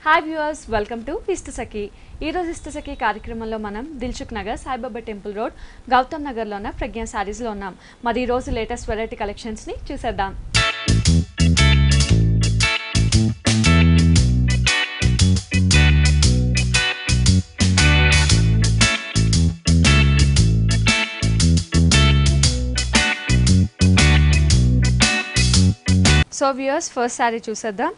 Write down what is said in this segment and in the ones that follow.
Hi viewers, welcome to Ishtasakhi. ఈరోజు ఇష్టసఖి కార్యక్రమంలో మనం Dilsukhnagar, Saibaba temple road, Gautam నగర్లో ఉన్న ప్రజ్ఞా శారీస్లో ఉన్నాం. మరి ఈరోజు లేటెస్ట్ వెరైటీ కలెక్షన్స్ని చూసేద్దాం. సో వ్యూవర్స్, ఫస్ట్ శారీ చూసేద్దాం.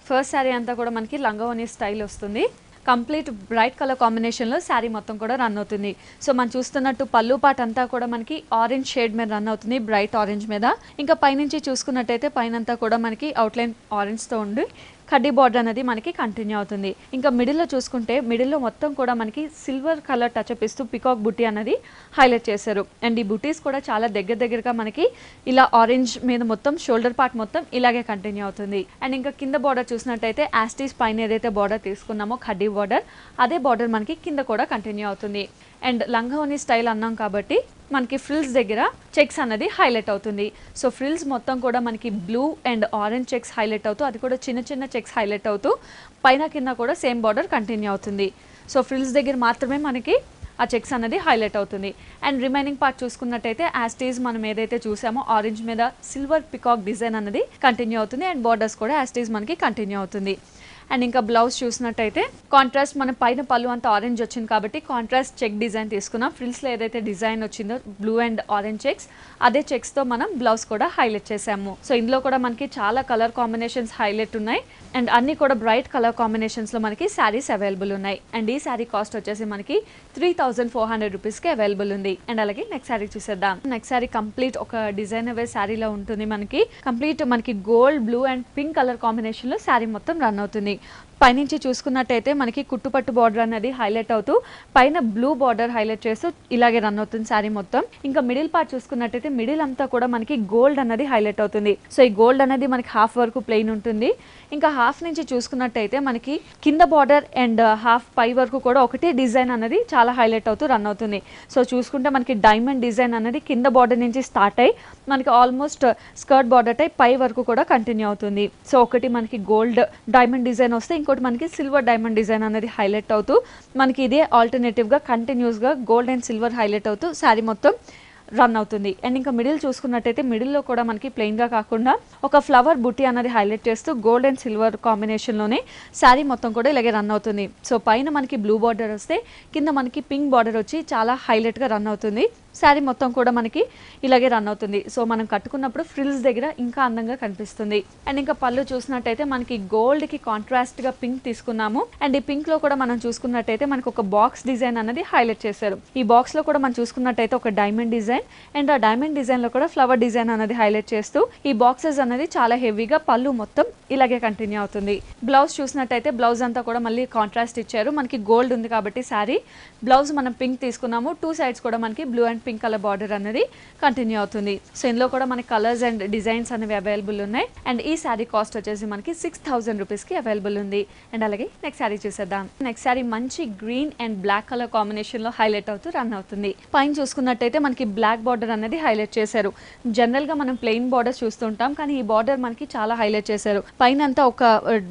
ఫస్ట్ శారీ అంతా కూడా మనకి లంగావోని స్టైల్ వస్తుంది. కంప్లీట్ బ్రైట్ కలర్ కాంబినేషన్లో శారీ మొత్తం కూడా రన్ అవుతుంది. సో మనం చూస్తున్నట్టు పళ్ళు పాట అంతా కూడా మనకి ఆరెంజ్ షేడ్ మీద రన్ అవుతుంది, బ్రైట్ ఆరెంజ్ మీద. ఇంకా పైనుంచి చూసుకున్నట్టయితే పైన అంతా కూడా మనకి అవుట్లైన్ ఆరెంజ్తో ఉండి కడ్డీ బార్డర్ అనేది మనకి కంటిన్యూ అవుతుంది. ఇంకా మిడిల్లో చూసుకుంటే మిడిల్లో మొత్తం కూడా మనకి సిల్వర్ కలర్ టచ్అప్ ఇస్తూ పికాక్ బుట్టి అనేది హైలైట్ చేశారు. అండ్ ఈ బుటీస్ కూడా చాలా దగ్గరగా మనకి ఇలా ఆరెంజ్ మీద మొత్తం షోల్డర్ పార్ట్ మొత్తం ఇలాగే కంటిన్యూ అవుతుంది. అండ్ ఇంకా కింద బార్డర్ చూసినట్టయితే యాస్టీస్ పైన ఏదైతే బార్డర్ తీసుకున్నామో కడ్డీ బార్డర్, అదే బార్డర్ మనకి కింద కూడా కంటిన్యూ అవుతుంది. అండ్ లంగావోని స్టైల్ అన్నాం కాబట్టి మనకి ఫ్రిల్స్ దగ్గర చెక్స్ అనేది హైలైట్ అవుతుంది. సో ఫ్రిల్స్ మొత్తం కూడా మనకి blue and orange checks highlight అవుతూ, అది కూడా చిన్న చిన్న చెక్స్ హైలైట్ అవుతూ పైన కింద కూడా సేమ్ బార్డర్ కంటిన్యూ అవుతుంది. సో ఫ్రిల్స్ దగ్గర మాత్రమే మనకి ఆ చెక్స్ అనేది హైలైట్ అవుతుంది. అండ్ రిమైనింగ్ పార్ట్ చూసుకున్నట్టయితే యాస్టీజ్ మనం ఏదైతే చూసామో ఆరెంజ్ మీద సిల్వర్ పికాక్ డిజైన్ అనేది కంటిన్యూ అవుతుంది. అండ్ బార్డర్స్ కూడా యాస్టీజ్ మనకి కంటిన్యూ అవుతుంది. అండ్ ఇంకా బ్లౌజ్ చూసినట్టయితే కాంట్రాస్ట్ మన పైన పళ్ళు అంతా ఆరెంజ్ వచ్చింది కాబట్టి కాంట్రాస్ట్ చెక్ డిజైన్ తీసుకున్నాం. ఫ్రిల్స్లో ఏదైతే డిజైన్ వచ్చిందో బ్లూ అండ్ ఆరెంజ్ చెక్స్, అదే చెక్స్తో మనం బ్లౌజ్ కూడా హైలైట్ చేసాము. సో ఇందులో కూడా మనకి చాలా కలర్ కాంబినేషన్స్ హైలైట్ ఉన్నాయి. అండ్ అన్ని కూడా బ్రైట్ కలర్ కాంబినేషన్స్లో మనకి శారీస్ అవైలబుల్ ఉన్నాయి. అండ్ ఈ శారీ కాస్ట్ వచ్చేసి మనకి 3400 రూపీస్కి అవైలబుల్ ఉంది. అండ్ అలాగే నెక్స్ట్ శారీ చూసేద్దాం. నెక్స్ట్ శారీ కంప్లీట్ ఒక డిజైనర్ వేర్ శారీలో ఉంటుంది. మనకి కంప్లీట్ మనకి gold, blue and pink colour కాంబినేషన్లో శారీ మొత్తం రన్ అవుతుంది. పైనుంచి చూసుకున్నట్టయితే మనకి కుట్టుపట్టు బార్డర్ అనేది హైలైట్ అవుతూ పైన బ్లూ బార్డర్ హైలైట్ చేస్తూ ఇలాగే రన్ అవుతుంది శారీ మొత్తం. ఇంకా మిడిల్ పార్ట్ చూసుకున్నట్టయితే మిడిల్ అంతా కూడా మనకి గోల్డ్ అనేది హైలైట్ అవుతుంది. సో ఈ గోల్డ్ అనేది మనకి హాఫ్ వరకు ప్లెయిన్ ఉంటుంది. ఇంకా హాఫ్ నుంచి చూసుకున్నట్టయితే మనకి కింద బార్డర్ అండ్ హాఫ్ పై వరకు కూడా ఒకటే డిజైన్ అనేది చాలా హైలైట్ అవుతూ రన్ అవుతుంది. సో చూసుకుంటే మనకి డైమండ్ డిజైన్ అనేది కింద బార్డర్ నుంచి స్టార్ట్ అయ్యి మనకి ఆల్మోస్ట్ స్కర్ట్ బార్డర్ టైప్ పై వరకు కూడా కంటిన్యూ అవుతుంది. సో ఒకటి మనకి గోల్డ్ డైమండ్ డిజైన్ వస్తే ఇంకోటి మనకి సిల్వర్ డైమండ్ డిజైన్ అనేది హైలైట్ అవుతూ మనకి ఇదే ఆల్టర్నేటివ్గా కంటిన్యూస్గా గోల్డ్ అండ్ సిల్వర్ హైలైట్ అవుతూ శారీ మొత్తం రన్ అవుతుంది. అండ్ ఇంకా మిడిల్ చూసుకున్నట్టయితే మిడిల్లో కూడా మనకి ప్లెయిన్గా కాకుండా ఒక ఫ్లవర్ బుట్టి అనేది హైలైట్ చేస్తూ గోల్డ్ అండ్ సిల్వర్ కాంబినేషన్లోనే శారీ మొత్తం కూడా ఇలాగే రన్ అవుతుంది. సో పైన మనకి బ్లూ బార్డర్ వస్తే కింద మనకి పింక్ బార్డర్ వచ్చి చాలా హైలైట్గా రన్ అవుతుంది. శారీ మొత్తం కూడా మనకి ఇలాగే రన్ అవుతుంది. సో మనం కట్టుకున్నప్పుడు ఫ్రిల్స్ దగ్గర ఇంకా అందంగా కనిపిస్తుంది. అండ్ ఇంకా పళ్ళు చూసినట్టయితే మనకి గోల్డ్కి కాంట్రాస్ట్గా పింక్ తీసుకున్నాము. అండ్ ఈ పింక్లో కూడా మనం చూసుకున్నట్టయితే మనకి ఒక బాక్స్ డిజైన్ అనేది హైలైట్ చేశారు. ఈ బాక్స్లో కూడా మనం చూసుకున్నట్టయితే ఒక డైమండ్ డిజైన్ అండ్ ఆ డైమండ్ డిజైన్ లో కూడా ఫ్లవర్ డిజైన్ అనేది హైలైట్ చేస్తూ ఈ బాక్సెస్ అనేది చాలా హెవీగా పళ్ళు మొత్తం ఇలాగే కంటిన్యూ అవుతుంది. బ్లౌజ్ చూసినట్టయితే బ్లౌజ్ అంతా కూడా మళ్ళీ కాంట్రాస్ట్ ఇచ్చారు. మనకి గోల్డ్ ఉంది కాబట్టి శారీ బ్లౌజ్ మనం పింక్ తీసుకున్నాము. టూ సైడ్స్ కూడా మనకి blue and pink colour border అనేది కంటిన్యూ అవుతుంది. సో ఇందులో కూడా మనకి కలర్స్ అండ్ డిజైన్స్ అనేవి అవైలబుల్ ఉన్నాయి. అండ్ ఈ శారీ కాస్ట్ వచ్చేసి మనకి 6000 రూపీస్కి అవైలబుల్ ఉంది. అండ్ అలాగే నెక్స్ట్ శారీ చూసేద్దాం. నెక్స్ట్ శారీ మంచి green and black colour combination లో హైలైట్ అవుతూ రన్ అవుతుంది. పైన చూసుకున్నట్టయితే మనకి బ్లాక్ బార్డర్ అనేది హైలైట్ చేశారు. జనరల్ గా మనం ప్లెయిన్ బార్డర్స్ చూస్తుంటాం, కానీ ఈ బార్డర్ మనకి చాలా హైలైట్ చేశారు. పైన అంతా ఒక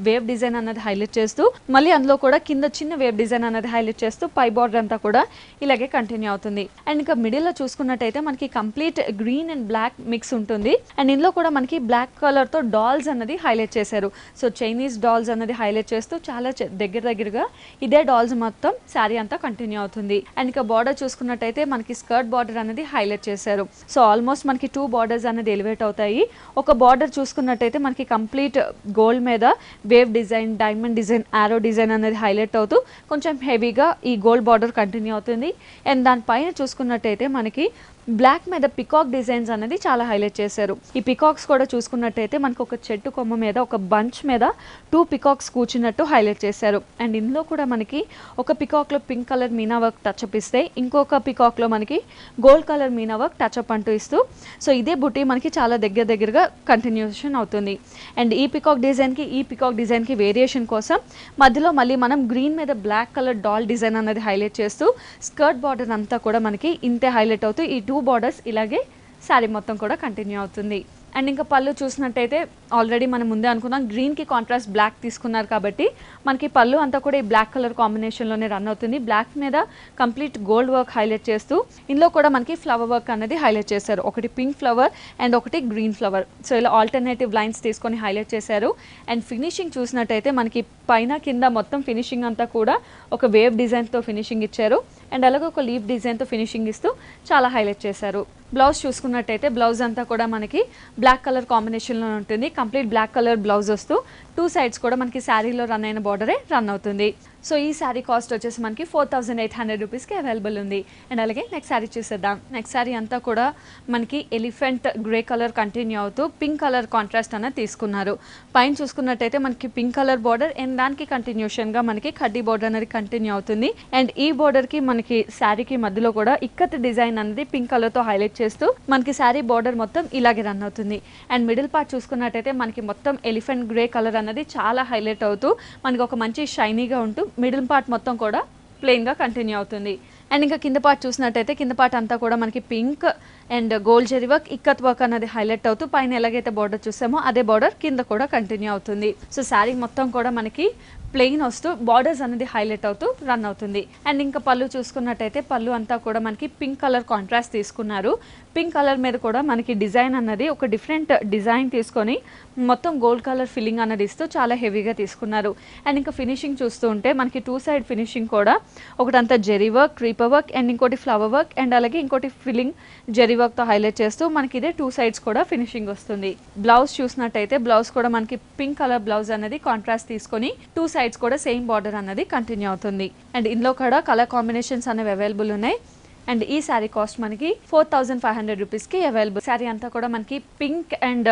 వేవ్ డిజైన్ అనేది హైలైట్ చేస్తూ మళ్ళీ అందులో కూడా కింద చిన్న వేవ్ డిజైన్ అనేది హైలైట్ చేస్తూ పై బార్డర్ అంతా కూడా ఇలాగే కంటిన్యూ అవుతుంది. అండ్ ఇంకా మిడిల్ లో చూసుకున్నట్టయితే మనకి complete green and black mix ఉంటుంది. అండ్ ఇందులో కూడా మనకి బ్లాక్ కలర్ తో డాల్స్ అనేది హైలైట్ చేశారు. సో చైనీస్ డాల్స్ అనేది హైలైట్ చేస్తూ చాలా దగ్గరగా ఇదే డాల్స్ మొత్తం శారీ అంతా కంటిన్యూ అవుతుంది. అండ్ ఇంకా బార్డర్ చూసుకున్నట్టయితే మనకి స్కర్ట్ బార్డర్ అనేది హైలైట్ చేశారు. సో ఆల్మోస్ట్ మనకి 2 బార్డర్స్ అనేది ఎలివేట్ అవుతాయి. ఒక బార్డర్ చూసుకున్నట్టయితే మనకి కంప్లీట్ గోల్డ్ మీద వేవ్ డిజైన్, డైమండ్ డిజైన్, ఆరో డిజైన్ అనేది హైలైట్ అవుతూ కొంచెం హెవీగా ఈ గోల్డ్ బార్డర్ కంటిన్యూ అవుతుంది. అండ్ దానిపైన చూసుకున్నట్టయితే మనకి బ్లాక్ మీద పికాక్ డిజైన్స్ అనేది చాలా హైలైట్ చేశారు. ఈ పికాక్స్ కూడా చూసుకున్నట్టయితే మనకు ఒక చెట్టు కొమ్మ మీద ఒక బంచ్ మీద 2 పికాక్స్ కూర్చున్నట్టు హైలైట్ చేశారు. అండ్ ఇందులో కూడా మనకి ఒక పికాక్లో pink colour meena work touch up ఇస్తే ఇంకొక పికాక్లో మనకి gold colour meena work touch up అంటూ ఇస్తూ సో ఇదే బుట్టి మనకి చాలా దగ్గరగా కంటిన్యూషన్ అవుతుంది. అండ్ ఈ పికాక్ డిజైన్కి వేరియేషన్ కోసం మధ్యలో మళ్ళీ మనం గ్రీన్ మీద బ్లాక్ కలర్ డాల్ డిజైన్ అనేది హైలైట్ చేస్తూ స్కర్ట్ బార్డర్ అంతా కూడా మనకి ఇంతే హైలైట్ అవుతూ ఈ 2 బార్డర్స్ ఇలాగే శారీ మొత్తం కూడా కంటిన్యూ అవుతుంది. అండ్ ఇంకా పళ్ళు చూసినట్టయితే ఆల్రెడీ మనం ముందే అనుకున్నాం గ్రీన్కి కాంట్రాస్ట్ బ్లాక్ తీసుకున్నారు కాబట్టి మనకి పళ్ళు అంతా కూడా ఈ బ్లాక్ కలర్ కాంబినేషన్లోనే రన్ అవుతుంది. బ్లాక్ మీద కంప్లీట్ గోల్డ్ వర్క్ హైలైట్ చేస్తూ ఇందులో కూడా మనకి ఫ్లవర్ వర్క్ అనేది హైలైట్ చేశారు. ఒకటి పింక్ ఫ్లవర్ అండ్ ఒకటి గ్రీన్ ఫ్లవర్. సో ఇలా ఆల్టర్నేటివ్ లైన్స్ తీసుకొని హైలైట్ చేశారు. అండ్ ఫినిషింగ్ చూసినట్టయితే మనకి పైన కింద మొత్తం ఫినిషింగ్ అంతా కూడా ఒక వేవ్ డిజైన్తో ఫినిషింగ్ ఇచ్చారు. అండ్ అలాగే ఒక లీఫ్ డిజైన్తో ఫినిషింగ్ ఇస్తూ చాలా హైలైట్ చేశారు. బ్లౌజ్ చూసుకున్నట్టయితే బ్లౌజ్ అంతా కూడా మనకి బ్లాక్ కలర్ కాంబినేషన్లో ఉంటుంది. కంప్లీట్ బ్లాక్ కలర్ బ్లౌజ్ వస్తూ 2 సైడ్స్ కూడా మనకి శారీలో రన్ అయిన బార్డరే రన్ అవుతుంది. సో ఈ శారీ కాస్ట్ వచ్చేసి మనకి 4800 రూపీస్కి అవైలబుల్ ఉంది. అండ్ అలాగే నెక్స్ట్ శారీ చూసేద్దాం. నెక్స్ట్ శారీ అంతా కూడా మనకి ఎలిఫెంట్ గ్రే కలర్ కంటిన్యూ అవుతూ పింక్ కలర్ కాంట్రాస్ట్ అనేది తీసుకున్నారు. పైన చూసుకున్నట్టయితే మనకి పింక్ కలర్ బార్డర్ అండ్ దానికి కంటిన్యూషన్గా మనకి కడ్డీ బార్డర్ అనేది కంటిన్యూ అవుతుంది. అండ్ ఈ బార్డర్కి మనకి శారీకి మధ్యలో కూడా ఇక్కత్ డిజైన్ అనేది పింక్ కలర్తో హైలైట్ చేస్తూ మనకి శారీ బార్డర్ మొత్తం ఇలాగే రన్ అవుతుంది. అండ్ మిడిల్ పార్ట్ చూసుకున్నట్టయితే మనకి మొత్తం ఎలిఫెంట్ గ్రే కలర్ అనేది చాలా హైలైట్ అవుతూ మనకి ఒక మంచి షైనీగా ఉంటూ మిడిల్ పార్ట్ మొత్తం కూడా ప్లెయిన్గా కంటిన్యూ అవుతుంది. అండ్ ఇంకా కింద పార్ట్ చూసినట్టయితే కింద పార్ట్ అంతా కూడా మనకి pink and gold zari work ikat work అనేది హైలైట్ అవుతూ పైన ఎలాగైతే బార్డర్ చూసామో అదే బార్డర్ కింద కూడా కంటిన్యూ అవుతుంది. సో శారీ మొత్తం కూడా మనకి ప్లెయిన్ వస్తూ బార్డర్స్ అనేది హైలైట్ అవుతూ రన్ అవుతుంది. అండ్ ఇంకా పళ్ళు చూసుకున్నట్టయితే పళ్ళు అంతా కూడా మనకి పింక్ కలర్ కాంట్రాస్ట్ తీసుకున్నారు. పింక్ కలర్ మీద కూడా మనకి డిజైన్ అన్నది ఒక డిఫరెంట్ డిజైన్ తీసుకొని మొత్తం గోల్డ్ కలర్ ఫిల్లింగ్ అనేది ఇస్తూ చాలా హెవీగా తీసుకున్నారు. అండ్ ఇంకా ఫినిషింగ్ చూస్తూ ఉంటే మనకి 2 సైడ్ ఫినిషింగ్ కూడా ఒకటంతా zari work, creeper work and ఇంకోటి ఫ్లవర్ వర్క్ అండ్ అలాగే ఇంకోటి ఫిల్లింగ్ జెరీ వర్క్తో హైలైట్ చేస్తూ మనకి ఇదే 2 సైడ్స్ కూడా ఫినిషింగ్ వస్తుంది. బ్లౌజ్ చూసినట్టయితే బ్లౌజ్ కూడా మనకి పింక్ కలర్ బ్లౌజ్ అనేది కాంట్రాస్ట్ తీసుకొని 2 సైడ్స్ కూడా సేమ్ బార్డర్ అనేది కంటిన్యూ అవుతుంది. అండ్ ఇందులో కూడా కలర్ కాంబినేషన్స్ అనేవి అవైలబుల్ ఉన్నాయి. అండ్ ఈ శారీ కాస్ట్ మనకి 4500 రూపీస్కి అవైలబుల్. శారీ అంతా కూడా మనకి pink and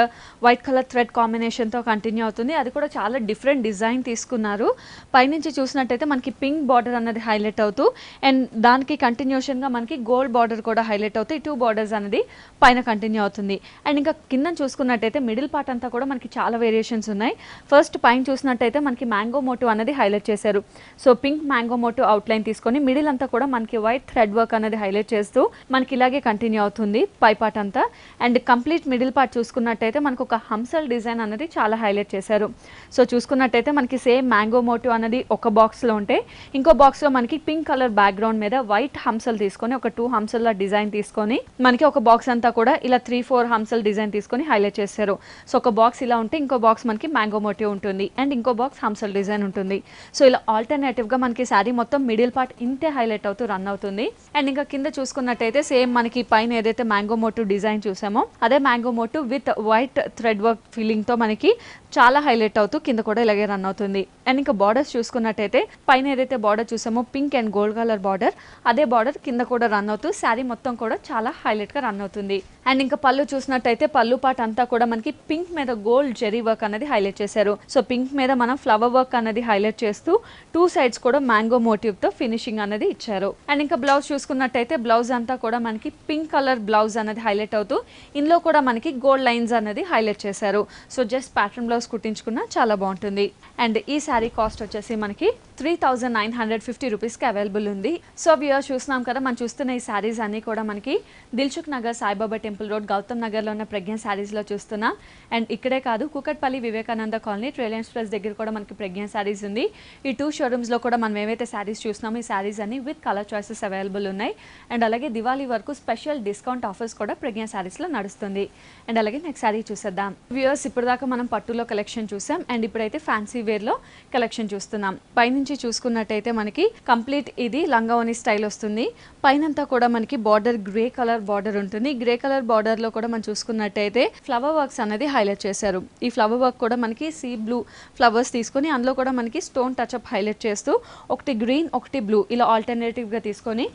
white colour thread కాంబినేషన్తో కంటిన్యూ అవుతుంది. అది కూడా చాలా డిఫరెంట్ డిజైన్ తీసుకున్నారు. పైనుంచి చూసినట్టయితే మనకి పింక్ బార్డర్ అన్నది హైలైట్ అవుతూ అండ్ దానికి కంటిన్యూషన్గా మనకి గోల్డ్ బార్డర్ కూడా హైలైట్ అవుతాయి. 2 బార్డర్స్ అనేది పైన కంటిన్యూ అవుతుంది. అండ్ ఇంకా కింద చూసుకున్నట్టయితే మిడిల్ పార్ట్ అంతా కూడా మనకి చాలా వేరియేషన్స్ ఉన్నాయి. ఫస్ట్ పైన చూసినట్టయితే మనకి మ్యాంగో మోటివ్ అనేది హైలైట్ చేశారు. So pink mango motif outline తీసుకొని మిడిల్ అంతా కూడా మనకి వైట్ థ్రెడ్ వర్క్ అనేది హైలైట్ చేస్తూ మనకి ఇలాగే కంటిన్యూ అవుతుంది పై పార్ట్ అంతా. అండ్ కంప్లీట్ మిడిల్ పార్ట్ చూసుకున్నట్టయితే మనకు ఒక హంసల్ డిజైన్ అనేది చాలా హైలైట్ చేశారు. సో చూసుకున్నట్టయితే మనకి సేమ్ మ్యాంగో మోటివ్ అనేది ఒక బాక్స్లో ఉంటే ఇంకో బాక్స్లో మనకి పింక్ కలర్ బ్యాక్గ్రౌండ్ మీద వైట్ హంసల్ తీసుకొని ఒక 2 హంసల డిజైన్ తీసుకొని మనకి ఒక బాక్స్ అంతా కూడా ఇలా 3-4 హంసల్ డిజైన్ తీసుకొని హైలైట్ చేశారు. సో ఒక బాక్స్ ఇలా ఉంటే ఇంకో బాక్స్ మనకి మ్యాంగో మోటివ్ ఉంటుంది అండ్ ఇంకో బాక్స్ హంసల్ డిజైన్ ఉంటుంది. సో ఇలా ఆల్టర్నేటివ్గా మనకి శారీ మొత్తం మిడిల్ పార్ట్ ఇంతే హైలైట్ అవుతూ రన్ అవుతుంది. అండ్ ఇంకా కింద చూసుకున్నట్టయితే సేమ్ మనకి పైన ఏదైతే మ్యాంగో మోటివ్ డిజైన్ చూసామో అదే mango motif with white thread work feeling తో మనకి చాలా హైలైట్ అవుతూ కింద కూడా ఇలాగే రన్ అవుతుంది. అండ్ ఇంకా బార్డర్స్ చూసుకున్నట్టయితే పైన ఏదైతే బార్డర్ చూసామో pink and gold colour border అదే బార్డర్ కింద కూడా రన్ అవుతూ శారీ మొత్తం కూడా చాలా హైలైట్ గా రన్ అవుతుంది. అండ్ ఇంకా పళ్ళు చూసినట్టయితే పళ్ళు పార్ట్ అంతా కూడా మనకి పింక్ మీద గోల్డ్ జెరీ వర్క్ అనేది హైలైట్ చేశారు. సో పింక్ మీద మనం ఫ్లవర్ వర్క్ అనేది హైలైట్ చేస్తూ 2 సైడ్స్ కూడా మ్యాంగో మోటివ్ తో ఫినిషింగ్ అనేది ఇచ్చారు. అండ్ ఇంకా బ్లౌజ్ చూసుకున్నట్టయితే బ్లౌజ్ అంతా కూడా మనకి పింక్ కలర్ బ్లౌజ్ అనేది హైలైట్ అవుతూ ఇందులో కూడా మనకి గోల్డ్ లైన్స్ అనేది హైలైట్ చేశారు. సో జస్ట్ ప్యాటర్న్ బ్లౌజ్ కుట్టించుకున్నా చాలా బాగుంటుంది. అండ్ ఈ శారీ కాస్ట్ వచ్చేసి మనకి 3950 రూపీస్కి అవైలబుల్ ఉంది. సో వ్యూయర్స్ చూస్తున్నాం కదా, మనం చూస్తున్న ఈ శారీస్ అన్నీ కూడా మనకి దిల్సుఖ్ నగర్ సాయిబాబా టెంపుల్ రోడ్ గౌతమ్ నగర్లో ఉన్న ప్రజ్ఞ శారీస్లో చూస్తున్నాం. అండ్ ఇక్కడే కాదు Kukatpally Vivekananda colony Reliance plus దగ్గర కూడా మనకి ప్రజ్ఞ శారీస్ ఉంది. ఈ 2 షోరూమ్స్లో కూడా మనం ఏవైతే శారీస్ చూస్తున్నామో ఈ శారీస్ అన్ని విత్ కలర్ చాయిసెస్ అవైలబుల్ ఉన్నాయి. అండ్ అలాగే దివాళీ వరకు స్పెషల్ డిస్కౌంట్ ఆఫర్స్ కూడా ప్రజ్ఞ శారీస్లో నడుస్తుంది. అండ్ అలాగే నెక్స్ట్ శారీ చూసేద్దాం. వ్యూయర్స్ ఇప్పటిదాకా మనం పట్టులో కలెక్షన్ చూసాం అండ్ ఇప్పుడైతే ఫ్యాన్సీ వేర్లో కలెక్షన్ చూస్తున్నాం. పైనుంచి చూసుకున్నట్టయితే మనకి కంప్లీట్ ఇది లంగావోని స్టైల్ వస్తుంది. పైనంతా కూడా మనకి బార్డర్ గ్రే కలర్ బార్డర్ ఉంటుంది. గ్రే కలర్ బార్డర్ లో కూడా మనం చూసుకున్నట్టయితే ఫ్లవర్ వర్క్స్ అనేది హైలైట్ చేశారు. ఈ ఫ్లవర్ వర్క్ కూడా మనకి సీ బ్లూ ఫ్లవర్స్ తీసుకొని అందులో కూడా మనకి స్టోన్ టచ్అప్ హైలైట్ చేస్తూ ఒకటి గ్రీన్ ఒకటి బ్లూ ఇలా ఆల్టర్నేటివ్ గా తీసుకొని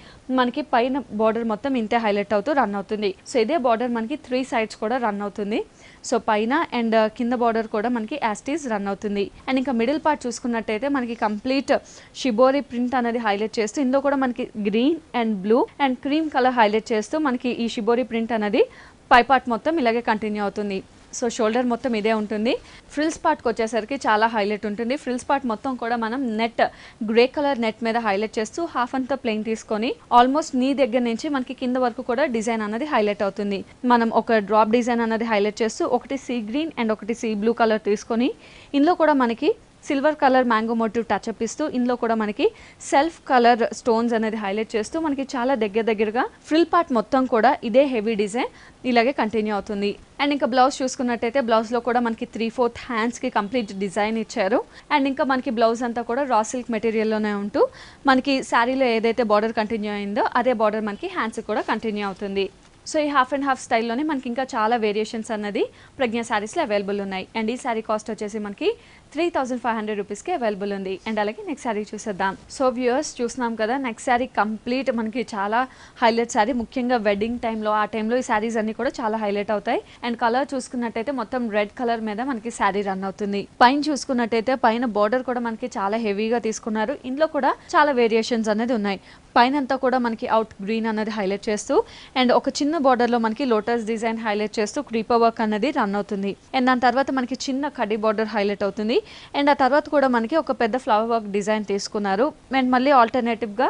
మనకి పైన బార్డర్ మొత్తం ఇంతే హైలైట్ అవుతూ రన్ అవుతుంది. సో ఇదే బార్డర్ మనకి 3 సైడ్స్ కూడా రన్ అవుతుంది. సో పైన అండ్ కింద బార్డర్ కూడా మనకి యాస్టీస్ రన్ అవుతుంది. అండ్ ఇంకా మిడిల్ పార్ట్ చూసుకున్నట్టయితే మనకి కంప్లీట్ షిబోరి ప్రింట్ అనేది హైలైట్ చేస్తూ ఇందులో కూడా మనకి green and blue and cream colour highlight చేస్తూ మనకి ఈ షిబోరి ప్రింట్ అనేది పై పార్ట్ మొత్తం ఇలాగే కంటిన్యూ అవుతుంది. సో షోల్డర్ మొత్తం ఇదే ఉంటుంది. ఫ్రిల్స్ పార్ట్కి వచ్చేసరికి చాలా హైలైట్ ఉంటుంది. ఫ్రిల్స్ పార్ట్ మొత్తం కూడా మనం నెట్ గ్రే కలర్ నెట్ మీద హైలైట్ చేస్తూ హాఫ్ అంతా ప్లెయిన్ తీసుకొని ఆల్మోస్ట్ నీ దగ్గర నుంచి మనకి కింద వరకు కూడా డిజైన్ అన్నది హైలైట్ అవుతుంది. మనం ఒక డ్రాప్ డిజైన్ అన్నది హైలైట్ చేస్తూ ఒకటి సీ గ్రీన్ అండ్ ఒకటి సీ బ్లూ కలర్ తీసుకొని ఇందులో కూడా మనకి silver colour mango motif touch up ఇస్తూ ఇందులో కూడా మనకి సెల్ఫ్ కలర్ స్టోన్స్ అనేది హైలైట్ చేస్తూ మనకి చాలా దగ్గరగా ఫ్రిల్ పార్ట్ మొత్తం కూడా ఇదే హెవీ డిజైన్ ఇలాగే కంటిన్యూ అవుతుంది. అండ్ ఇంకా బ్లౌజ్ చూసుకున్నట్టయితే బ్లౌజ్లో కూడా మనకి 3/4 హ్యాండ్స్కి కంప్లీట్ డిజైన్ ఇచ్చారు. అండ్ ఇంకా మనకి బ్లౌజ్ అంతా కూడా రా సిల్క్ మెటీరియల్లోనే ఉంటూ మనకి శారీలో ఏదైతే బార్డర్ కంటిన్యూ అయిందో అదే బార్డర్ మనకి హ్యాండ్స్కి కూడా కంటిన్యూ అవుతుంది. సో ఈ హాఫ్ అండ్ హాఫ్ స్టైల్లోనే మనకి ఇంకా చాలా వేరియేషన్స్ అన్నది ప్రజ్ఞ శారీస్లో అవైలబుల్ ఉన్నాయి. అండ్ ఈ శారీ కాస్ట్ వచ్చేసి మనకి 3,500 రూపీస్కి అవైలబుల్ ఉంది. అండ్ అలాగే నెక్స్ట్ శారీ చూసేద్దాం. సో వ్యూయర్స్ చూస్తున్నాం కదా, నెక్స్ట్ శారీ కంప్లీట్ మనకి చాలా హైలైట్ శారీ. ముఖ్యంగా వెడ్డింగ్ టైంలో ఆ టైంలో ఈ శారీస్ అన్ని కూడా చాలా హైలైట్ అవుతాయి. అండ్ కలర్ చూసుకున్నట్టయితే మొత్తం రెడ్ కలర్ మీద మనకి శారీ రన్ అవుతుంది. పైన చూసుకున్నట్టయితే పైన బార్డర్ కూడా మనకి చాలా హెవీగా తీసుకున్నారు. ఇందులో కూడా చాలా వేరియేషన్స్ అనేది ఉన్నాయి. పైన అంతా కూడా మనకి అవుట్ గ్రీన్ అనేది హైలైట్ చేస్తూ అండ్ ఒక చిన్న బార్డర్లో మనకి లోటస్ డిజైన్ హైలైట్ చేస్తూ క్రీపర్ వర్క్ అనేది రన్ అవుతుంది. అండ్ దాని తర్వాత మనకి చిన్న కడ్డీ బార్డర్ హైలైట్ అవుతుంది. అండ్ ఆ తర్వాత కూడా మనకి ఒక పెద్ద ఫ్లవర్ వర్క్ డిజైన్ తీసుకున్నారు. అండ్ మళ్ళీ ఆల్టర్నేటివ్గా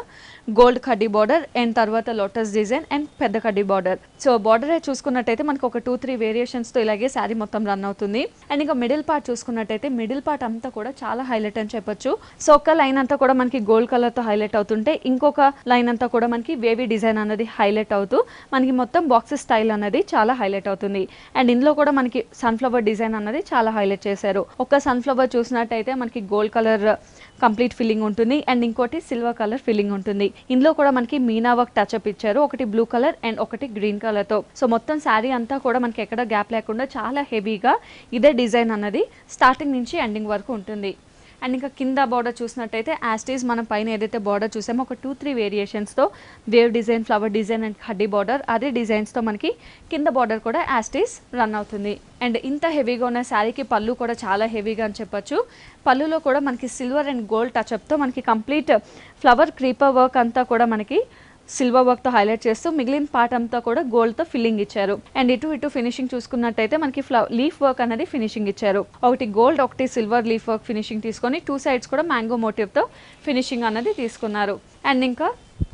గోల్డ్ కడ్డీ బార్డర్ అండ్ తర్వాత లోటస్ డిజైన్ అండ్ పెద్ద కడ్డీ బార్డర్. సో బార్డర్ చూసుకున్నట్టయితే మనకి ఒక 2-3 వేరియేషన్స్తో ఇలాగే శారీ మొత్తం రన్ అవుతుంది. అండ్ ఇంకా మిడిల్ పార్ట్ చూసుకున్నట్టయితే మిడిల్ పార్ట్ అంతా కూడా చాలా హైలైట్ అని చెప్పొచ్చు. సో ఒక లైన్ అంతా కూడా మనకి గోల్డ్ కలర్తో హైలైట్ అవుతుంటే ఇంకొక లైన్ అంతా కూడా మనకి వేవీ డిజైన్ అనేది హైలైట్ అవుతూ మనకి మొత్తం బాక్సెస్ స్టైల్ అనేది చాలా హైలైట్ అవుతుంది. అండ్ ఇందులో కూడా మనకి సన్ఫ్లవర్ డిజైన్ అనేది చాలా హైలైట్ చేశారు. ఒక సన్ఫ్లవర్ చూసినట్టయితే మనకి గోల్డ్ కలర్ కంప్లీట్ ఫిల్లింగ్ ఉంటుంది అండ్ ఇంకోటి సిల్వర్ కలర్ ఫిల్లింగ్ ఉంటుంది. ఇందులో కూడా మనకి మీనా వర్క్ టచ్అప్ ఇచ్చారు, ఒకటి బ్లూ కలర్ అండ్ ఒకటి గ్రీన్ కలర్తో. సో మొత్తం శారీ అంతా కూడా మనకి ఎక్కడ గ్యాప్ లేకుండా చాలా హెవీగా ఇదే డిజైన్ అన్నది స్టార్టింగ్ నుంచి ఎండింగ్ వరకు ఉంటుంది. అండ్ ఇంకా కింద బార్డర్ చూసినట్టయితే యాస్టీస్ మనం పైన ఏదైతే బార్డర్ చూసామో ఒక 2-3 వేరియేషన్స్తో wave design, flower design and హడ్డీ బార్డర్ అదే డిజైన్స్తో మనకి కింద బార్డర్ కూడా యాస్టీస్ రన్ అవుతుంది. అండ్ ఇంత హెవీగా ఉన్న శారీకి పళ్ళు కూడా చాలా హెవీగా అని చెప్పొచ్చు. పళ్ళులో కూడా మనకి సిల్వర్ అండ్ గోల్డ్ టచ్అప్తో మనకి కంప్లీట్ ఫ్లవర్ క్రీపర్ వర్క్ అంతా కూడా మనకి సిల్వర్ వర్క్తో హైలైట్ చేస్తూ మిగిలిన పార్ట్ అంతా కూడా గోల్డ్తో ఫిల్లింగ్ ఇచ్చారు. అండ్ ఇటు ఫినిషింగ్ చూసుకున్నట్టయితే మనకి లీఫ్ వర్క్ అనేది ఫినిషింగ్ ఇచ్చారు. ఒకటి గోల్డ్ ఒకటి సిల్వర్ లీఫ్ వర్క్ ఫినిషింగ్ తీసుకొని 2 సైడ్స్ కూడా మ్యాంగో మోటివ్తో ఫినిషింగ్ అనేది తీసుకున్నారు. అండ్ ఇంకా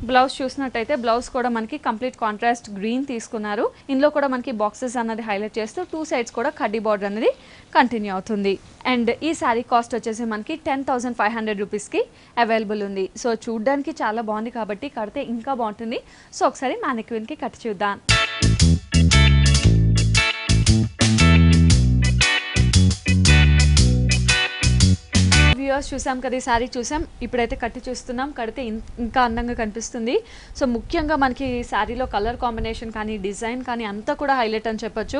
బ్లౌజ్ చూసినట్టయితే బ్లౌజ్ కూడా మనకి కంప్లీట్ కాంట్రాస్ట్ గ్రీన్ తీసుకున్నారు. ఇందులో కూడా మనకి బాక్సెస్ అన్నది హైలైట్ చేస్తూ 2 సైడ్స్ కూడా కడ్డీ బార్డర్ అనేది కంటిన్యూ అవుతుంది. అండ్ ఈ శారీ కాస్ట్ వచ్చేసి మనకి 10,500 రూపీస్కి అవైలబుల్ ఉంది. సో చూడ్డానికి చాలా బాగుంది కాబట్టి కడితే ఇంకా బాగుంటుంది. సో ఒకసారి మ్యానిక్విన్కి కట్టి చూద్దాం. వ్యూవర్స్ చూసాం కదా, ఈ శారీ చూసాం, ఇప్పుడైతే కట్టి చూస్తున్నాం. కడితే ఇంకా అందంగా కనిపిస్తుంది. సో ముఖ్యంగా మనకి ఈ శారీలో కలర్ కాంబినేషన్ కానీ డిజైన్ కానీ అంతా కూడా హైలైట్ అని చెప్పొచ్చు.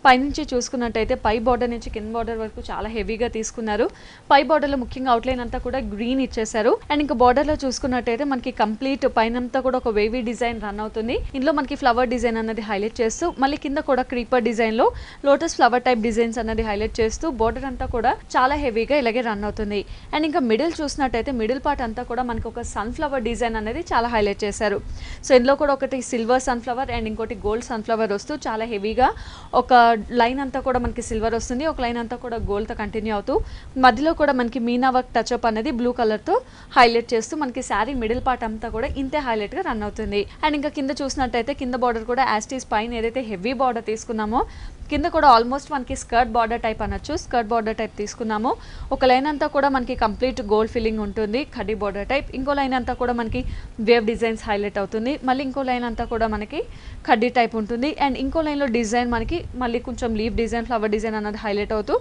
పైనుంచి చూసుకున్నట్టయితే పై బార్డర్ నుంచి కింద బార్డర్ వరకు చాలా హెవీగా తీసుకున్నారు. పై బార్డర్లో ముఖ్యంగా అవుట్లైన్ అంతా కూడా గ్రీన్ ఇచ్చేసారు. అండ్ ఇంకా బార్డర్లో చూసుకున్నట్టయితే మనకి కంప్లీట్ పైన అంతా కూడా ఒక వేవీ డిజైన్ రన్ అవుతుంది. ఇందులో మనకి ఫ్లవర్ డిజైన్ అన్నది హైలైట్ చేస్తూ మళ్ళీ కింద కూడా క్రీపర్ డిజైన్లో లోటస్ ఫ్లవర్ టైప్ డిజైన్స్ అన్నది హైలైట్ చేస్తూ బార్డర్ అంతా కూడా చాలా హెవీగా ఇలాగే రన్ అవుతుంది. అండ్ ఇంకా మిడిల్ చూసినట్టయితే మిడిల్ పార్ట్ అంతా కూడా మనకి ఒక సన్ఫ్లవర్ డిజైన్ అనేది చాలా హైలైట్ చేశారు. సో ఇందులో కూడా ఒకటి సిల్వర్ సన్ఫ్లవర్ అండ్ ఇంకోటి గోల్డ్ సన్ఫ్లవర్ వస్తూ చాలా హెవీగా ఒక లైన్ అంతా కూడా మనకి సిల్వర్ వస్తుంది, ఒక లైన్ అంతా కూడా గోల్డ్తో కంటిన్యూ అవుతూ మధ్యలో కూడా మనకి మీనా వర్క్ టచ్అప్ అనేది బ్లూ కలర్తో హైలైట్ చేస్తూ మనకి శారీ మిడిల్ పార్ట్ అంతా కూడా ఇంతే హైలైట్గా రన్ అవుతుంది. అండ్ ఇంకా కింద చూసినట్టయితే కింద బార్డర్ కూడా యాస్టీస్ పైన ఏదైతే హెవీ బార్డర్ తీసుకున్నామో కింద కూడా ఆల్మోస్ట్ మనకి స్కర్ట్ బార్డర్ టైప్ అనొచ్చు. స్కర్ట్ బార్డర్ టైప్ తీసుకున్నాము. ఒక లైన్ అంతా కూడా మనకి కంప్లీట్ గోల్డ్ ఫిల్లింగ్ ఉంటుంది, కడ్డీ బార్డర్ టైప్. ఇంకో లైన్ అంతా కూడా మనకి వేవ్ డిజైన్స్ హైలైట్ అవుతుంది. మళ్ళీ ఇంకో లైన్ అంతా కూడా మనకి కడ్డీ టైప్ ఉంటుంది. అండ్ ఇంకో లైన్లో డిజైన్ మనకి మళ్ళీ కొంచెం లీఫ్ డిజైన్, ఫ్లవర్ డిజైన్ అన్నది హైలైట్ అవుతూ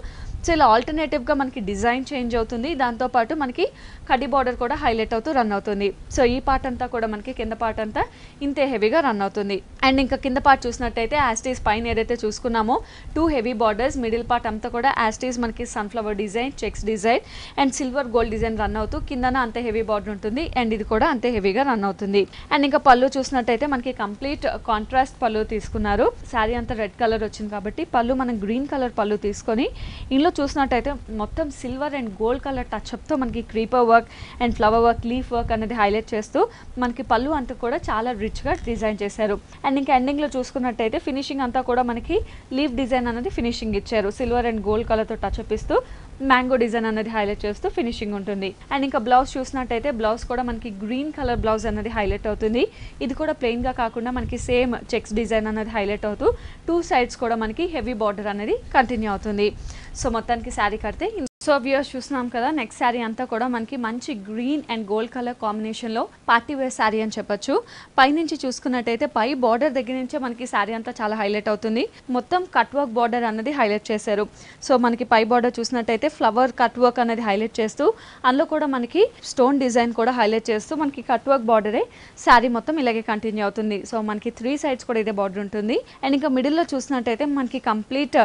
సో ఇలా ఆల్టర్నేటివ్గా మనకి డిజైన్ చేంజ్ అవుతుంది. దాంతోపాటు మనకి కడ్డీ బార్డర్ కూడా హైలైట్ అవుతూ రన్ అవుతుంది. సో ఈ పార్ట్ అంతా కూడా మనకి కింద పార్ట్ అంతా ఇంతే హెవీగా రన్ అవుతుంది. అండ్ ఇంకా కింద పార్ట్ చూసినట్టయితే యాస్టీస్ పైన ఏదైతే చూసుకున్నామో 2 హెవీ బార్డర్స్, మిడిల్ పార్ట్ అంతా కూడా యాస్టీస్ మనకి sunflower design, checks design and silver gold design run అవుతూ కిందన అంతే హెవీ బార్డర్ ఉంటుంది. అండ్ ఇది కూడా అంతే హెవీగా రన్ అవుతుంది. అండ్ ఇంకా పళ్ళు చూసినట్టయితే మనకి కంప్లీట్ కాంట్రాస్ట్ పళ్ళు తీసుకున్నారు. శారీ అంతా రెడ్ కలర్ వచ్చింది కాబట్టి పళ్ళు మనం గ్రీన్ కలర్ పళ్ళు తీసుకొని ఇందులో చూసినట్టయితే మొత్తం సిల్వర్ అండ్ గోల్డ్ కలర్ టచ్అప్తో మనకి creeper work and flower work, leaf work అనేది హైలైట్ చేస్తూ మనకి పళ్ళు అంతా కూడా చాలా రిచ్గా డిజైన్ చేశారు. అండ్ ఇంకా ఎండింగ్లో చూసుకున్నట్టయితే ఫినిషింగ్ అంతా కూడా మనకి లీఫ్ డిజైన్ అనేది ఫినిషింగ్ ఇచ్చారు. సిల్వర్ అండ్ గోల్డ్ కలర్తో టచ్అప్ ఇస్తూ మ్యాంగో డిజైన్ అనేది హైలైట్ చేస్తూ ఫినిషింగ్ ఉంటుంది. అండ్ ఇంకా బ్లౌజ్ చూసినట్టయితే బ్లౌజ్ కూడా మనకి గ్రీన్ కలర్ బ్లౌజ్ అనేది హైలైట్ అవుతుంది. ఇది కూడా ప్లెయిన్గా కాకుండా మనకి సేమ్ చెక్స్ డిజైన్ అనేది హైలైట్ అవుతూ 2 sides కూడా మనకి హెవీ బార్డర్ అనేది కంటిన్యూ అవుతుంది. సో మొత్తానికి శారీ కడితే సో వ్యూయర్స్ చూస్తున్నాం కదా, నెక్స్ట్ శారీ అంతా కూడా మనకి మంచి గ్రీన్ అండ్ గోల్డ్ కలర్ కాంబినేషన్లో పార్టీ వేర్ శారీ అని చెప్పొచ్చు. పైనుంచి చూసుకున్నట్టయితే పై బార్డర్ దగ్గర నుంచే మనకి శారీ అంతా చాలా హైలైట్ అవుతుంది. మొత్తం కట్ వర్క్ బార్డర్ అనేది హైలైట్ చేశారు. సో మనకి పై బార్డర్ చూసినట్టయితే ఫ్లవర్ కట్ వర్క్ అనేది హైలైట్ చేస్తూ అందులో కూడా మనకి స్టోన్ డిజైన్ కూడా హైలైట్ చేస్తూ మనకి కట్ వర్క్ బార్డరే శారీ మొత్తం ఇలాగే కంటిన్యూ అవుతుంది. సో మనకి 3 sides కూడా ఇదే బార్డర్ ఉంటుంది. అండ్ ఇంకా మిడిల్లో చూసినట్టయితే మనకి కంప్లీట్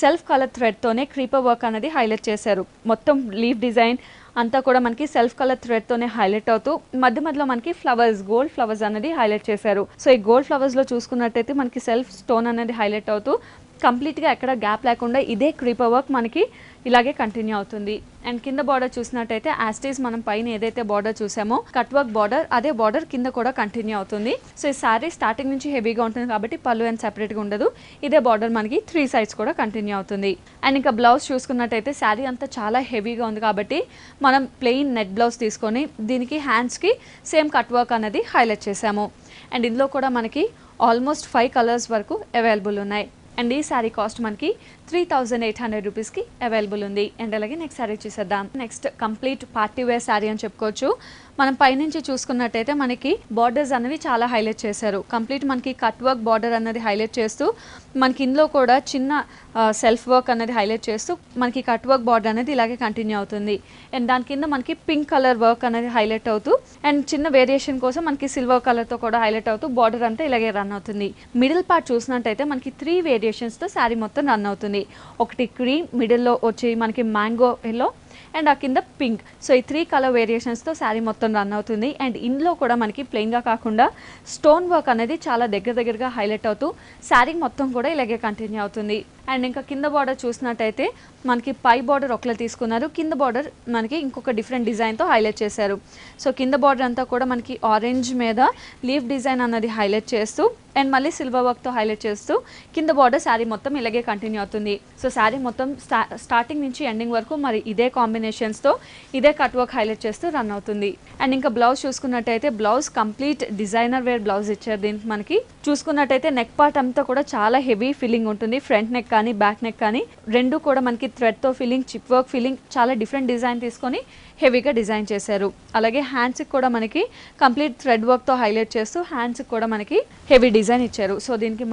సెల్ఫ్ కలర్ థ్రెడ్తోనే క్రీపర్ వర్క్ అనేది హైలైట్ చేశారు. మొత్తం లీఫ్ డిజైన్ అంతా కూడా మనకి సెల్ఫ్ కలర్ థ్రెడ్తోనే హైలైట్ అవుతూ మధ్యలో మనకి ఫ్లవర్స్, గోల్డ్ ఫ్లవర్స్ అనేది హైలైట్ చేశారు. సో ఈ గోల్డ్ ఫ్లవర్స్లో చూసుకున్నట్టయితే మనకి సెల్ఫ్ స్టోన్ అనేది హైలైట్ అవుతూ కంప్లీట్గా ఎక్కడ గ్యాప్ లేకుండా ఇదే క్రీపర్ వర్క్ మనకి ఇలాగే కంటిన్యూ అవుతుంది. అండ్ కింద బార్డర్ చూసినట్టయితే యాస్టీస్ మనం పైన ఏదైతే బార్డర్ చూసామో కట్ వర్క్ బార్డర్, అదే బార్డర్ కింద కూడా కంటిన్యూ అవుతుంది. సో ఈ శారీ స్టార్టింగ్ నుంచి హెవీగా ఉంటుంది కాబట్టి పళ్ళు అండ్ సెపరేట్గా ఉండదు. ఇదే బార్డర్ మనకి 3 sides కూడా కంటిన్యూ అవుతుంది. అండ్ ఇంకా బ్లౌజ్ చూసుకున్నట్టయితే శారీ అంతా చాలా హెవీగా ఉంది కాబట్టి మనం ప్లెయిన్ నెట్ బ్లౌజ్ తీసుకొని దీనికి హ్యాండ్స్కి సేమ్ కట్ వర్క్ అనేది హైలైట్ చేసాము. అండ్ ఇందులో కూడా మనకి ఆల్మోస్ట్ 5 colors వరకు అవైలబుల్ ఉన్నాయి. అండ్ ఈ శారీ కాస్ట్ మనకి 3800 రూపీస్కి అవైలబుల్ ఉంది. అండ్ అలాగే నెక్స్ట్ శారీ చూసేద్దాం. Next complete party wear sari అని చెప్పుకోవచ్చు. మనం పైనుంచి చూసుకున్నట్టయితే మనకి బార్డర్స్ అనేవి చాలా హైలైట్ చేశారు. కంప్లీట్ మనకి కట్ వర్క్ బార్డర్ అనేది హైలైట్ చేస్తూ మనకి ఇందులో కూడా చిన్న సెల్ఫ్ వర్క్ అనేది హైలైట్ చేస్తూ మనకి కట్ వర్క్ బార్డర్ అనేది ఇలాగే కంటిన్యూ అవుతుంది. అండ్ దాని కింద మనకి పింక్ కలర్ వర్క్ అనేది హైలైట్ అవుతూ అండ్ చిన్న వేరియేషన్ కోసం మనకి సిల్వర్ కలర్తో కూడా హైలైట్ అవుతూ బార్డర్ అంతా ఇలాగే రన్ అవుతుంది. మిడిల్ పార్ట్ చూసినట్టయితే మనకి 3 వేరియేషన్స్తో శారీ మొత్తం రన్ అవుతుంది. ఒకటి క్రీమ్, మిడిల్లో వచ్చి మనకి మ్యాంగో ఎల్లో అండ్ ఆ కింద పింక్. సో ఈ 3 color వేరియేషన్స్తో శారీ మొత్తం రన్ అవుతుంది. అండ్ ఇందులో కూడా మనకి ప్లెయిన్గా కాకుండా స్టోన్ వర్క్ అనేది చాలా దగ్గరగా హైలైట్ అవుతూ శారీ మొత్తం కూడా ఇలాగే కంటిన్యూ అవుతుంది. అండ్ ఇంకా కింద బార్డర్ చూసినట్టయితే మనకి పై బార్డర్ ఒకలా తీసుకున్నారు, కింద బార్డర్ మనకి ఇంకొక డిఫరెంట్ డిజైన్తో హైలైట్ చేశారు. సో కింద బార్డర్ అంతా కూడా మనకి ఆరెంజ్ మీద లీఫ్ డిజైన్ అన్నది హైలైట్ చేస్తూ అండ్ మళ్ళీ సిల్వర్ వర్క్తో హైలైట్ చేస్తూ కింద బార్డర్ శారీ మొత్తం ఇలాగే కంటిన్యూ అవుతుంది. సో శారీ మొత్తం స్టార్టింగ్ నుంచి ఎండింగ్ వరకు మరి ఇదే కాంబినేషన్స్తో ఇదే కట్ వర్క్ హైలైట్ చేస్తూ రన్ అవుతుంది. అండ్ ఇంకా బ్లౌజ్ చూసుకున్నట్టయితే blouse complete designer wear blouse ఇచ్చారు. దీనికి మనకి చూసుకున్నట్టయితే నెక్ పార్ట్ అంతా కూడా చాలా హెవీ ఫీలింగ్ ఉంటుంది. ఫ్రంట్ నెక్ కానీ బ్యాక్ నెక్ కానీ రెండు కూడా మనకి థ్రెడ్తో ఫీలింగ్, చిప్ వర్క్ ఫీలింగ్, చాలా డిఫరెంట్ డిజైన్ తీసుకొని హెవీగా డిజైన్ చేశారు. అలాగే హ్యాండ్స్కి కూడా మనకి కంప్లీట్ థ్రెడ్ వర్క్తో హైలైట్ చేస్తూ హ్యాండ్స్కి కూడా మనకి హెవీ డిజైన్ ఇచ్చారు. సో దీనికి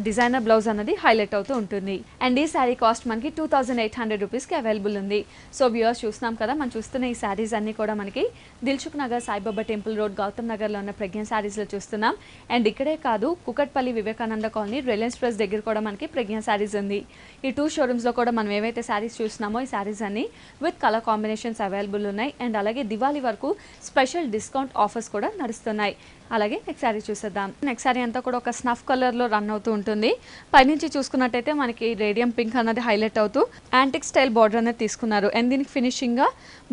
డిజైనర్ బ్లౌజ్ అనేది హైలైట్ అవుతూ ఉంటుంది. అండ్ ఈ శారీ కాస్ట్ మనకి 2800 రూపీస్కి అవైలబుల్ ఉంది. సో వ్యూవర్స్ చూస్తున్నాం కదా, మనం చూస్తున్న ఈ శారీస్ అన్నీ కూడా మనకి దిల్సుఖ్ నగర్, సాయిబాబా టెంపుల్ రోడ్, గౌతమ్ నగర్లో ఉన్న ప్రజ్ఞ శారీస్లో చూస్తున్నాం. అండ్ ఇక్కడే కాదు, Kukatpally Vivekananda colony, Reliance press దగ్గర కూడా మనకి ప్రజ్ఞ శారీస్ ఉంది. ఈ 2 showrooms కూడా మనం ఏవైతే శారీస్ చూస్తున్నామో ఈ శారీస్ అన్ని విత్ కలర్ కాంబినేషన్స్ అవైలబుల్ ఉన్నాయి. అండ్ అలాగే దివాళీ వరకు స్పెషల్ డిస్కౌంట్ ఆఫర్స్ కూడా నడుస్తున్నాయి. అలాగే నెక్స్ట్ శారీ చూసేద్దాం. నెక్స్ట్ శారీ అంతా కూడా ఒక స్నఫ్ కలర్లో రన్ అవుతూ ఉంటుంది. పైనుంచి చూసుకున్నట్టయితే మనకి రేడియం పింక్ అనేది హైలైట్ అవుతూ యాంటిక్ స్టైల్ బార్డర్ అనేది తీసుకున్నారు. అండ్ దీనికి ఫినిషింగ్గా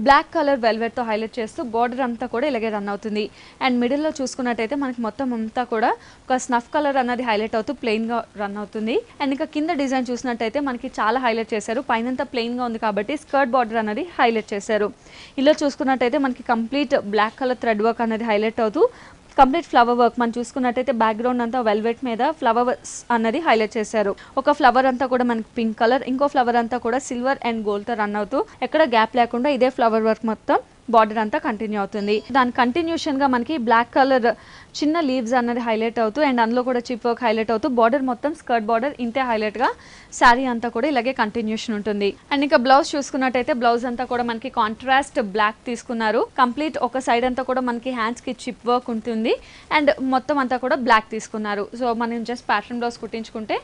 బ్లాక్ కలర్ వెల్వెట్తో హైలైట్ చేస్తూ బార్డర్ అంతా కూడా ఇలాగే రన్ అవుతుంది. అండ్ మిడిల్లో చూసుకున్నట్టయితే మనకి మొత్తం అంతా కూడా ఒక స్నఫ్ కలర్ అనేది హైలైట్ అవుతూ ప్లెయిన్గా రన్ అవుతుంది. అండ్ ఇంకా కింద డిజైన్ చూసినట్టయితే మనకి చాలా హైలైట్ చేశారు. పైనంతా ప్లెయిన్గా ఉంది కాబట్టి స్కర్ట్ బార్డర్ అనేది హైలైట్ చేశారు. ఇలా చూసుకున్నట్టయితే మనకి complete black colour thread work అనేది హైలైట్ అవుతూ కంప్లీట్ ఫ్లవర్ వర్క్ మనం చూసుకున్నట్టయితే బ్యాక్గ్రౌండ్ అంతా వెల్వెట్ మీద ఫ్లవర్స్ అన్నది హైలైట్ చేశారు. ఒక ఫ్లవర్ అంతా కూడా మనకి పింక్ కలర్, ఇంకో ఫ్లవర్ అంతా కూడా సిల్వర్ అండ్ గోల్డ్తో రన్ అవుతూ ఎక్కడ గ్యాప్ లేకుండా ఇదే ఫ్లవర్ వర్క్ మొత్తం బార్డర్ అంతా కంటిన్యూ అవుతుంది. దాని కంటిన్యూషన్గా మనకి బ్లాక్ కలర్ చిన్న లీవ్స్ అన్నది హైలైట్ అవుతూ అండ్ అందులో కూడా చిప్ వర్క్ హైలైట్ అవుతూ బార్డర్ మొత్తం స్కర్ట్ బార్డర్ ఇంతే హైలైట్గా శారీ అంతా కూడా ఇలాగే కంటిన్యూషన్ ఉంటుంది. అండ్ ఇంకా బ్లౌజ్ చూసుకున్నట్టయితే బ్లౌజ్ అంతా కూడా మనకి కాంట్రాస్ట్ బ్లాక్ తీసుకున్నారు. కంప్లీట్ ఒక సైడ్ అంతా కూడా మనకి హ్యాండ్స్కి చిప్ వర్క్ ఉంటుంది అండ్ మొత్తం అంతా కూడా బ్లాక్ తీసుకున్నారు. సో మనం జస్ట్ ప్యాటర్న్ బ్లౌజ్ కుట్టించుకుంటే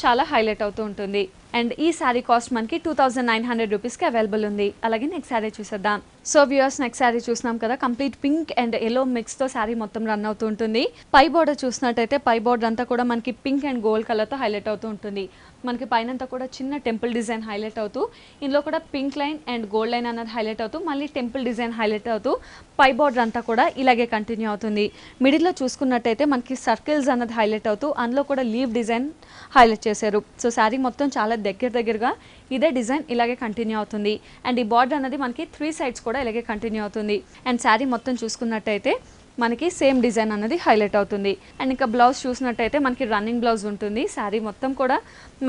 చాలా హైలైట్ అవుతూ ఉంటుంది. అండ్ ఈ శారీ కాస్ట్ మనకి 2900 రూపీస్కి అవైలబుల్ ఉంది. అలాగే నెక్స్ట్ శారీ చూసేద్దాం. సో వ్యూయర్స్ నెక్స్ట్ శారీ చూసినాం కదా, కంప్లీట్ పింక్ అండ్ ఎల్లో మిక్స్తో శారీ మొత్తం రన్ అవుతూ ఉంటుంది. పై బార్డర్ చూసినట్టయితే పై బార్డర్ అంతా కూడా మనకి పింక్ అండ్ గోల్డ్ కలర్తో హైలైట్ అవుతూ ఉంటుంది. మనకి పైనంతా కూడా చిన్న టెంపుల్ డిజైన్ హైలైట్ అవుతూ ఇందులో కూడా pink line and gold line అన్నది హైలైట్ అవుతూ మళ్ళీ టెంపుల్ డిజైన్ హైలైట్ అవుతూ పై బార్డర్ అంతా కూడా ఇలాగే కంటిన్యూ అవుతుంది. మిడిల్లో చూసుకున్నట్టయితే మనకి సర్కిల్స్ అన్నది హైలైట్ అవుతూ అందులో కూడా లీవ్ డిజైన్ హైలైట్ చేశారు. సో శారీ మొత్తం చాలా దగ్గరగా ఇదే డిజైన్ ఇలాగే కంటిన్యూ అవుతుంది. అండ్ ఈ బార్డర్ అనేది మనకి 3 సైడ్స్ కూడా ఇలాగే కంటిన్యూ అవుతుంది. అండ్ శారీ మొత్తం చూసుకున్నట్టయితే మనకి సేమ్ డిజైన్ అనేది హైలైట్ అవుతుంది. అండ్ ఇంకా బ్లౌజ్ చూసినట్టయితే మనకి రన్నింగ్ బ్లౌజ్ ఉంటుంది. శారీ మొత్తం కూడా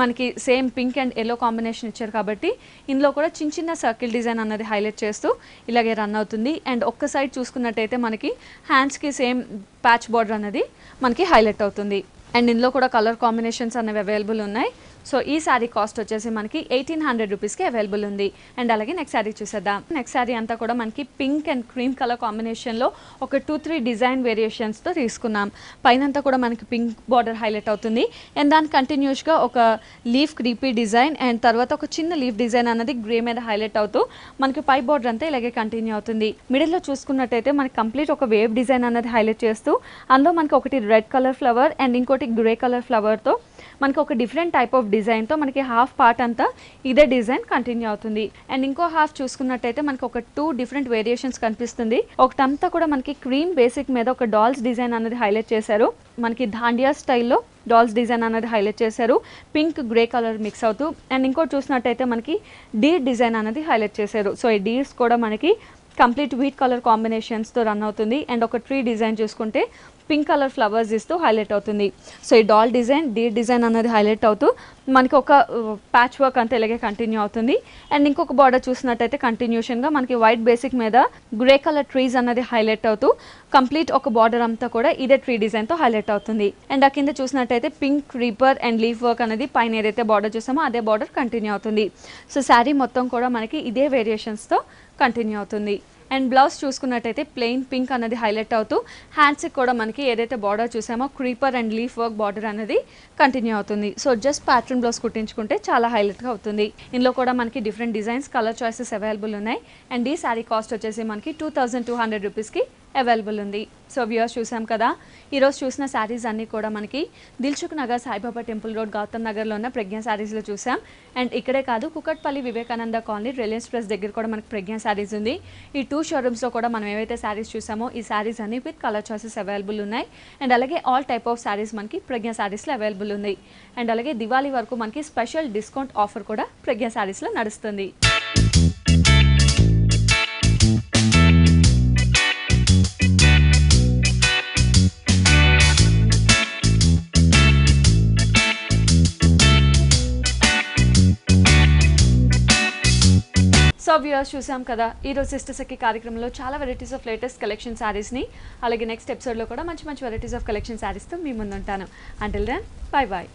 మనకి same pink and yellow combination ఇచ్చారు కాబట్టి ఇందులో కూడా చిన్న సర్కిల్ డిజైన్ అన్నది హైలైట్ చేస్తూ ఇలాగే రన్ అవుతుంది. అండ్ ఒక్క సైడ్ చూసుకున్నట్టయితే మనకి హ్యాండ్స్కి సేమ్ ప్యాచ్ బార్డర్ అనేది మనకి హైలైట్ అవుతుంది. అండ్ ఇందులో కూడా కలర్ కాంబినేషన్స్ అనేవి అవైలబుల్ ఉన్నాయి. సో ఈ శారీ కాస్ట్ వచ్చేసి మనకి 1800 రూపీస్కి అవైలబుల్ ఉంది. అండ్ అలాగే నెక్స్ట్ శారీ చూసేద్దాం. నెక్స్ట్ శారీ అంతా కూడా మనకి పింక్ అండ్ క్రీమ్ కలర్ కాంబినేషన్లో ఒక 2-3 డిజైన్ వేరియేషన్స్తో తీసుకున్నాం. పైనంతా కూడా మనకి పింక్ బార్డర్ హైలైట్ అవుతుంది. అండ్ దాని కంటిన్యూస్గా ఒక లీఫ్ క్రీపీ డిజైన్ అండ్ తర్వాత ఒక చిన్న లీఫ్ డిజైన్ అన్నది గ్రే మీద హైలైట్ అవుతూ మనకి పై బార్డర్ అంతా ఇలాగే కంటిన్యూ అవుతుంది. మిడిల్లో చూసుకున్నట్టయితే మనకి కంప్లీట్ ఒక వేవ్ డిజైన్ అన్నది హైలైట్ చేస్తూ అందులో మనకి ఒకటి రెడ్ కలర్ ఫ్లవర్ అండ్ ఇంకోటి గ్రే కలర్ ఫ్లవర్తో మనకి ఒక డిఫరెంట్ టైప్ ఆఫ్ డిజైన్తో మనకి హాఫ్ పార్ట్ అంతా ఇదే డిజైన్ కంటిన్యూ అవుతుంది. అండ్ ఇంకో హాఫ్ చూసుకున్నట్టయితే మనకి ఒక 2 డిఫరెంట్ వేరియేషన్స్ కనిపిస్తుంది. ఒకటంతా కూడా మనకి క్రీమ్ బేసిక్ మీద ఒక డాల్స్ డిజైన్ అనేది హైలైట్ చేశారు. మనకి ధాండియా స్టైల్లో డాల్స్ డిజైన్ అనేది హైలైట్ చేశారు. పింక్ గ్రే కలర్ మిక్స్ అవుతూ అండ్ ఇంకోటి చూసినట్టయితే మనకి డీర్ డిజైన్ అనేది హైలైట్ చేశారు. సో ఈ డీర్స్ కూడా మనకి కంప్లీట్ వీట్ కలర్ కాంబినేషన్స్తో రన్ అవుతుంది. అండ్ ఒక ట్రీ డిజైన్ చూసుకుంటే పింక్ కలర్ ఫ్లవర్స్ ఇస్తూ హైలైట్ అవుతుంది. సో ఈ డాల్ డిజైన్ డీర్ డిజైన్ అనేది హైలైట్ అవుతూ మనకి ఒక ప్యాచ్ వర్క్ అంతా ఇలాగే కంటిన్యూ అవుతుంది. అండ్ ఇంకొక బార్డర్ చూసినట్టయితే కంటిన్యూషన్గా మనకి వైట్ బేసిక్ మీద గ్రే కలర్ ట్రీస్ అనేది హైలైట్ అవుతూ కంప్లీట్ ఒక బార్డర్ అంతా కూడా ఇదే ట్రీ డిజైన్తో హైలైట్ అవుతుంది. అండ్ ఆ కింద చూసినట్టయితే pink creeper and leaf work అనేది పైన ఏదైతే బార్డర్ చూసామో అదే బార్డర్ కంటిన్యూ అవుతుంది. సో శారీ మొత్తం కూడా మనకి ఇదే వేరియేషన్స్తో కంటిన్యూ అవుతుంది. అండ్ బ్లౌజ్ చూసుకున్నట్టయితే ప్లెయిన్ పింక్ అనేది హైలైట్ అవుతూ హ్యాండ్స్కి కూడా మనకి ఏదైతే బార్డర్ చూసామో creeper and leaf work border అనేది కంటిన్యూ అవుతుంది. సో జస్ట్ ప్యాటర్న్ బ్లౌజ్ కుట్టించుకుంటే చాలా హైలైట్గా అవుతుంది. ఇందులో కూడా మనకి different designs colour choices available ఉన్నాయి. అండ్ ఈ శారీ కాస్ట్ వచ్చేసి మనకి 2200 రూపీస్కి అవైలబుల్ ఉంది. సో వ్యూవర్స్ చూసాం కదా, ఈరోజు చూసిన శారీస్ అన్నీ కూడా మనకి దిల్సుఖ్ నగర్ సాయిబాబా టెంపుల్ రోడ్ గౌతమ్ నగర్లో ఉన్న ప్రజ్ఞా శారీస్లో చూసాం. అండ్ ఇక్కడే కాదు Kukatpally Vivekananda colony Reliance press దగ్గర కూడా మనకి ప్రజ్ఞా శారీస్ ఉంది. ఈ 2 షోరూమ్స్లో కూడా మనం ఏవైతే శారీస్ చూసామో ఈ శారీస్ అన్ని విత్ కలర్ చాయిసెస్ అవైలబుల్ ఉన్నాయి. అండ్ అలాగే ఆల్ టైప్ ఆఫ్ శారీస్ మనకి ప్రజ్ఞా శారీస్లో అవైలబుల్ ఉన్నాయి. అండ్ అలాగే దివాళీ వరకు మనకి స్పెషల్ డిస్కౌంట్ ఆఫర్ కూడా ప్రజ్ఞా శారీస్లో నడుస్తుంది. సో వ్యూవర్స్ చూసాం కదా, ఈరోజు సిస్టర్ సఖి కార్యక్రమంలో చాలా వెరైటీస్ ఆఫ్ లేటెస్ట్ కలెక్షన్ శారీస్ని అలాగే నెక్స్ట్ ఎపిసోడ్లో కూడా మంచి వెరైటీస్ ఆఫ్ కలెక్షన్ శారీస్తో మీ ముందు ఉంటాను. Until then bye bye.